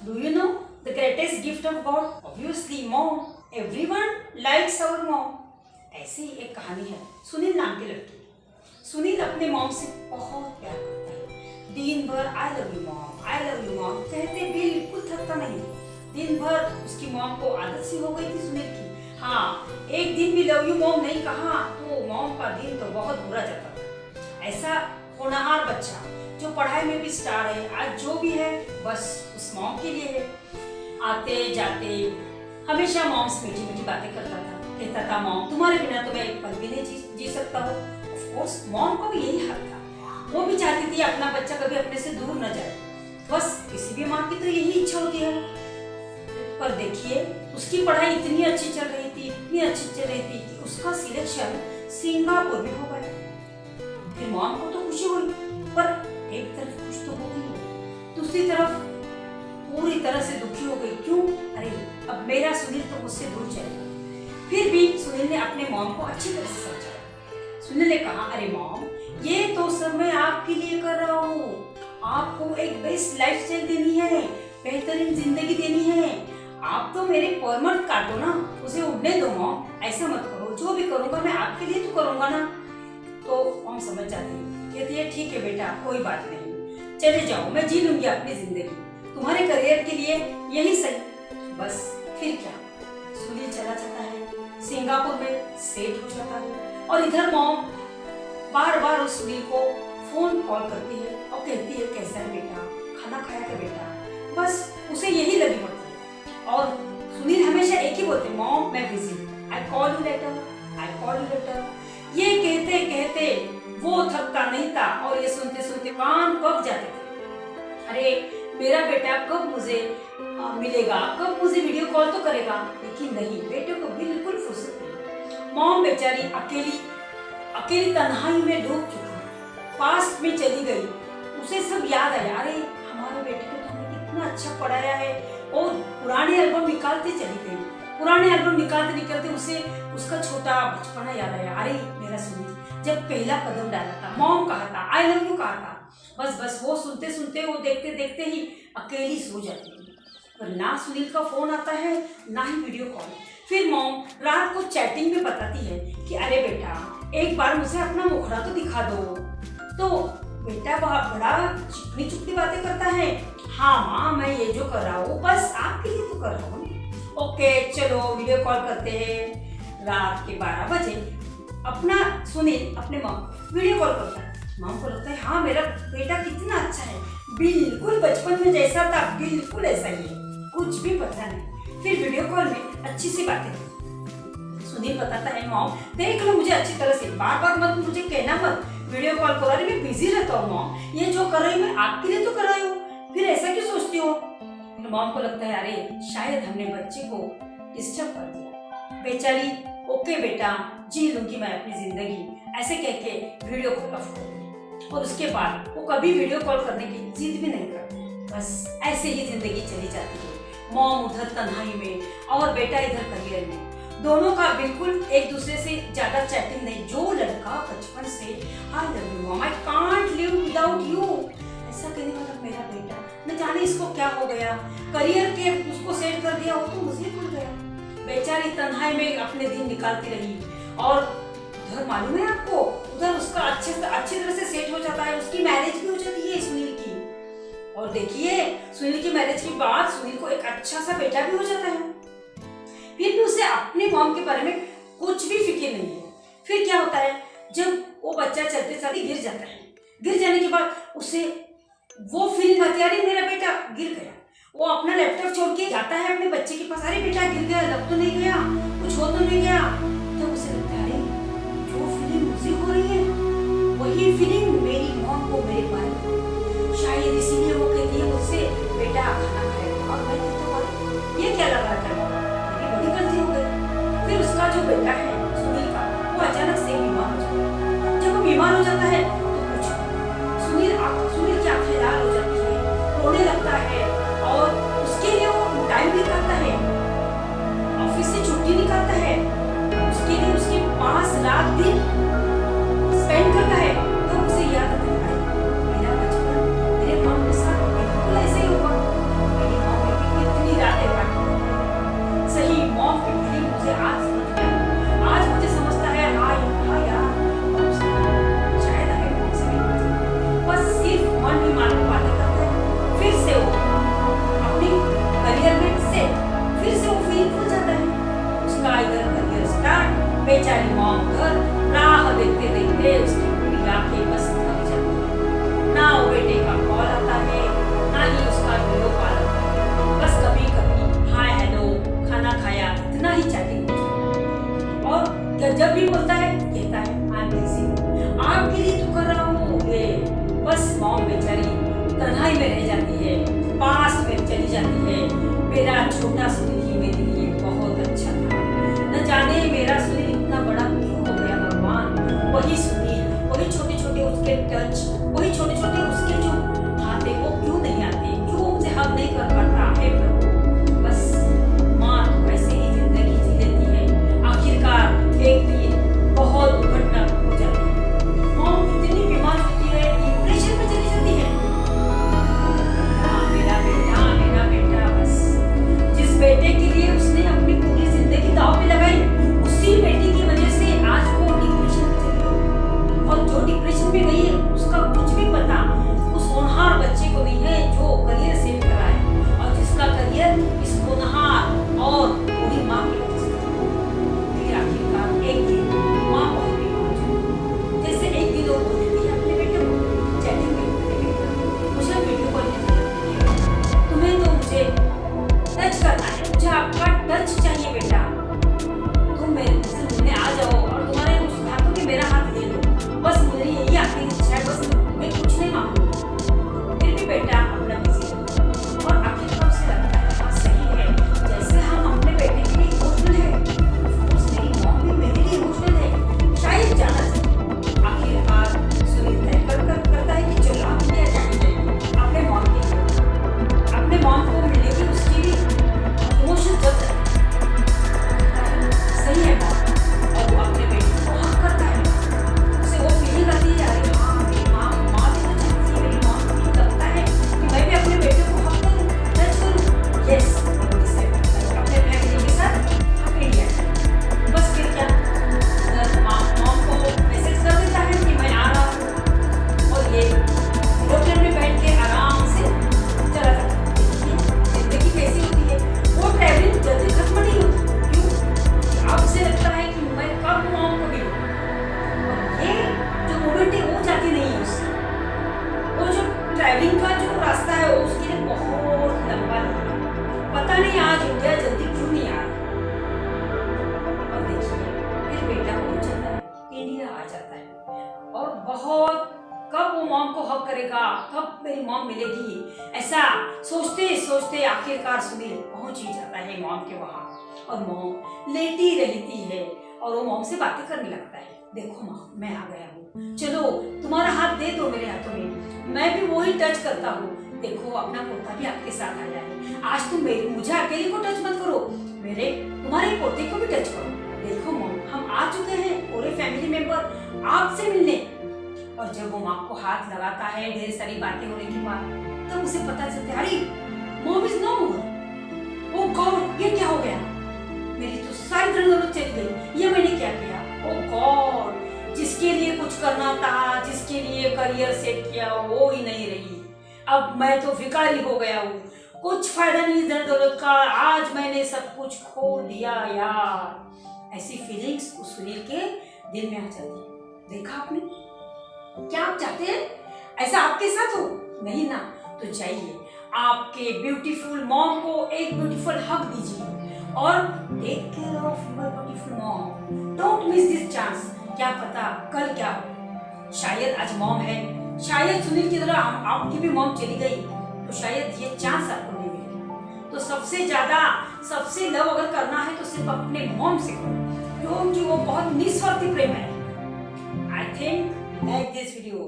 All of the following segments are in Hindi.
Do you know the greatest gift of God? Obviously, mom. Everyone likes our mom. ऐसी एक कहानी है सुनील नाम के लड़के। सुनील अपने मॉम से बहुत प्यार करता है। दिन भर आई लव यू मॉम कहते बिल्कुल थकता नहीं। दिन भर उसकी मॉम को आदत सी हो गई थी सुनील की। हाँ, एक दिन भी लव यू मॉम नहीं कहा तो मॉम का दिन तो बहुत बुरा जाता था। ऐसा होनहार बच्चा जो पढ़ाई में भी स्टार है, आज जो भी है बस उस मॉम के लिए है। आते जाते हमेशा मॉम से मीठी मीठी बातें करता था। कहता था मॉम तुम्हारे बिना तो मैं एक पल भी नहीं जी सकता हूँ। ऑफ कोर्स मॉम का भी यही हाल था। वो भी चाहती थी अपना बच्चा कभी अपने से दूर न जाए। बस किसी भी माँ की तो यही इच्छा होती है। पर देखिए उसकी पढ़ाई इतनी अच्छी चल रही थी कि उसका सिलेक्शन सिंगापुर में हो गया। फिर मॉम को तो खुशी हुई, पर एक तरफ खुश तो हो गई, दूसरी तरफ पूरी तरह से दुखी हो गई। क्यों? अरे अब मेरा सुनील तो मुझसे दूर जाएगा। फिर भी सुनील ने अपने मॉम को अच्छी तरह से समझाया। सुनील ने कहा अरे मॉम ये तो सब मैं आपके लिए कर रहा हूँ। आपको एक बेस्ट लाइफस्टाइल देनी है, बेहतरीन जिंदगी देनी है। आप तो मेरे परमर्थ काटो ना, उसे उड़ने दो मॉम, ऐसा मत करो। जो भी करूँगा मैं आपके लिए तो करूँगा ना। तो मॉम समझ जाती है, कहती है ठीक है बेटा कोई बात नहीं, चले जाओ, मैं जी लूंगी अपनी जिंदगी, तुम्हारे करियर के लिए यही सही। बस फिर क्या, सुनील चला जाता है, सिंगापुर में सेट हो जाता है। और इधर मॉम बार बार उस सुनील को फोन कॉल करती है और कहती है कैसा है बेटा, खाना खाया क्या बेटा। बस उसे यही लगी पड़ती है। और सुनील हमेशा एक ही बोलते मॉम मैं busy, I call you later. ये कहते कहते वो थकता नहीं था और ये सुनते सुनते कान पक जाते थे। अरे मेरा बेटा कब मुझे मिलेगा, कब मुझे वीडियो कॉल तो करेगा। लेकिन नहीं, बेटे को बिल्कुल फुर्सत नहीं। मॉम बेचारी अकेली तन्हाई में डूब चुकी, पास्ट में चली गई। उसे सब याद आया, अरे हमारे बेटे को तो हमने कितना अच्छा पढ़ाया है। और पुराने एल्बम निकालते चली गई। पुराने एल्बम निकालते उसे उसका छोटा बचपना याद आया। अरे मेरा सुनील जब पहला कदम डाला था, मॉम कहा था, आई लव यू कहा था। बस वो सुनते सुनते वो देखते देखते ही अकेली सो जाती थी। पर ना सुनील का फोन आता है ना ही वीडियो कॉल। फिर मॉम रात को चैटिंग में बताती है कि अरे बेटा एक बार मुझे अपना मुखड़ा तो दिखा दो। तो बेटा बड़ा चिकनी बातें करता है। हाँ माँ मैं ये जो कर रहा हूँ बस आपके लिए तो कर रहा हूँ। ओके चलो वीडियो कॉल करते हैं। रात के 12 बजे अपना सुनील अपने मॉम वीडियो कॉल करता है। मॉम को लगता है हाँ मेरा बेटा कितना अच्छा है, बिल्कुल बचपन में जैसा था बिल्कुल ऐसा ही है, कुछ भी पता नहीं। फिर वीडियो कॉल में अच्छी सी बातें सुनील बताता है मॉम देख लो मुझे अच्छी तरह से, बार मत मुझे कहना मत वीडियो कॉल करो। अरे मैं बिजी रहता हूँ मॉम, ये जो कर रही हूँ मैं आपके लिए तो कर रही हूँ, फिर ऐसा क्यों सोचती हो। मॉम को लगता है अरे शायद हमने बच्चे को डिस्टर्ब कर दिया। बेचारी ओके बेटा जी लूंगी मैं अपनी जिंदगी, ऐसे कह के वीडियो कॉल ऑफ कर दी। और उसके बाद वो कभी वीडियो कॉल करने की जिद भी नहीं करती। बस ऐसे ही जिंदगी चली जाती है। मॉम उधर तन्हाई में और बेटा इधर करियर में। दोनों का बिल्कुल एक दूसरे से ज्यादा चैटिंग नहीं। जो लड़का बचपन से I love you mom, I can't live without you ऐसा कहने वाला मेरा बेटा, न जाने इसको क्या हो गया, करियर के उसको सेट कर दिया, वो तो मुझे भूल गया। बेचारी तन्हाई में अपने दिन निकालती रही। और उधर मालूम है आपको, उधर उसका अच्छी तरह से सेट हो जाता है, उसकी मैरिज भी हो जाती है सुनील की। और देखिए सुनील की मैरिज के बाद सुनील को एक अच्छा सा बेटा भी हो जाता है। फिर भी उसे अपने मॉम के बारे में कुछ भी फिक्र नहीं है। फिर क्या होता है, जब वो बच्चा चलते चलते गिर जाता है, गिर जाने के बाद उसे वो फीलिंग आती है अरे मेरा बेटा गिर गया। वो अपना लैपटॉप छोड़ के जाता है अपने बच्चे के पास, अरे बेटा गिर गया, लग तो नहीं गया, कुछ हो तो नहीं गया। तो उसे लगता है अरे जो फीलिंग मुझे हो रही है वही फीलिंग मेरी मॉम को मेरे बारे में, शायद इसीलिए वो कहती है मुझसे बेटा खाना खाएगा। और मैं तो ये क्या लग रहा था, मेरी बड़ी गलती हो गई। फिर उसका जो बेटा है सुनील का, वो अचानक से बीमार हो जाता है। जब वो बीमार हो जाता है तो कुछ सुनील की आंखें लाल हो जाती है, रोने लगता है। और उसके लिए वो टाइम निकालता है, ऑफिस से छुट्टी निकालता है, उसके लिए उसके पास रात दिन स्पेंड करता है। तो उसे याद आता है मेरा बचपन मेरे मॉम के साथ बिल्कुल ऐसे ही हुआ। मेरी मॉम जाती है। मेरा छोटा सुनील ही मेरे लिए बहुत अच्छा था। न जाने मेरा सुनील इतना बड़ा क्यों हो गया भगवान। वही सुनील, वही छोटे छोटे उसके टच, वही छोटे छोटे उसके जो हाथ है वो क्यों नहीं आते, क्यों मुझे हक नहीं कर पाता है प्रभु। बस माँ तो वैसे ही जिंदगी जी लेती है, आखिरकार एक दिन बहुत दुर्घटना हो जाती है। माँ कितनी बीमार होती है, डिप्रेशन में चली जाती है। मेरा बेटा बस जिस बेटे के लिए उसने अपनी पूरी जिंदगी दांव पे लगाई, उसी बेटे की वजह से आज वो डिप्रेशन में चली गई। और जो डिप्रेशन में गई है उसका कुछ भी पता उस होनहार बच्चे को नहीं है जो करियर सेव करा है, और जिसका करियर इस होनहार और पूरी माँ की वजह से। फिर आखिरकार एक दिन माँ बहुत बीमार हो जाती है। जैसे एक दिन वो बोल देती है अपने बेटे को चैटिंग में, मुझे वीडियो कॉल करनी है, तुम्हें तो मुझे टच करना है, मुझे आपका टच चाहिए बेटा, तुम मेरे से मिलने आ जाओ और तुम्हारे उस हाथों में मेरा हाथ ले लो। बस मेरी यही आखिरी इच्छा है, बस मैं कुछ नहीं मांगू। फिर भी बेटा अपना बिजी रहता है और आखिरकार उसे लगता है हाँ सही है, जैसे हम अपने बेटे के लिए इमोशनल है, ऑफकोर्स मेरी मॉम भी मेरे लिए इमोशनल है, शायद जाना चाहिए। आखिरकार सुनील तय करता है कि चलो आप इंडिया जाएंगे अपने मॉम के लिए, अपने मॉम को मिलने की उसकी इमोशन जब सही है मॉम, और वो अपने बेटे को हक करता है। उसे वो फीलिंग आती है अरे हाँ मेरी माँ भी तो चाहती है, मेरी मॉम को लगता है कि मैं भी अपने बेटे को हक करूँ, टच करूँ। यस अपने फैमिली के साथ हम इंडिया जाएं। बस फिर क्या मॉम को मैसेज कर देता है कि मैं आ रहा हूँ, और ये एरोप्लेन में बैठ के आराम से चला जाता है। जिंदगी कैसी होती है, वो ट्रैवलिंग जल्दी खत्म नहीं होती। क्यों? अब उसे लगता है कि मैं कब मॉम को मिलूं, और ये जो मोमेंट है वो जाती नहीं है उससे। वो जो ट्रैवलिंग का जो रास्ता है वो उसके लिए बहुत लंबा है। पता नहीं आज इंडिया जल्दी क्यों नहीं आ रहा। और देखिए फिर बेटा पहुंच जाता है, इंडिया आ जाता है, और बहुत कब वो मॉम को हक करेगा, कब मेरी मॉम मिलेगी, ऐसा सोचते सोचते आखिरकार सुनील पहुंच ही जाता है मॉम के वहां। और मॉम लेटी रहती है और वो मॉम से बातें करने लगता है। देखो माँ मैं आ गया हूँ, चलो तुम्हारा हाथ दे दो मेरे हाथों में, मैं भी वही टच करता हूँ। देखो अपना पोता भी आपके साथ आया है, आज तुम मुझे अकेले को टच मत करो, तुम्हारे पोते को भी टच करो। देखो मॉम हम आ चुके हैं पूरे फैमिली मेंबर आपसे मिलने। और जब वो माँ को हाथ लगाता है ढेर सारी बातें होने के बाद, तब उसे पता चलता है अरे mom is no more. Oh God ये क्या हो गया, मेरी तो सारी धन दौलत चली गई, ये मैंने क्या किया। ओ गॉड जिसके लिए कुछ करना था, जिसके लिए करियर सेट किया वो ही नहीं रही, अब मैं तो भिखारी हो गया हूँ, कुछ फायदा नहीं धन दौलत का, आज मैंने सब कुछ खो दिया यार। ऐसी फीलिंग्स उस सुनील के दिल में आ जाती है। देखा आपने, क्या आप चाहते हैं ऐसा आपके साथ हो? नहीं ना, तो जाइए आपके ब्यूटीफुल मॉम को एक ब्यूटीफुल हग दीजिए और take care of your beautiful mom. Don't miss this chance, क्या पता कल क्या हो। शायद आज मॉम है, शायद सुनील की तरह आपकी भी मॉम चली गई, तो शायद ये चांस आपको नहीं मिलेगा। तो सबसे ज्यादा सबसे लव अगर करना है तो सिर्फ अपने मॉम से करो, क्योंकि वो बहुत निस्वार्थी प्रेम है। I think like this video,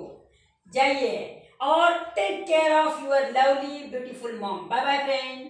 जाइए और take care of your lovely beautiful mom. Bye bye friend.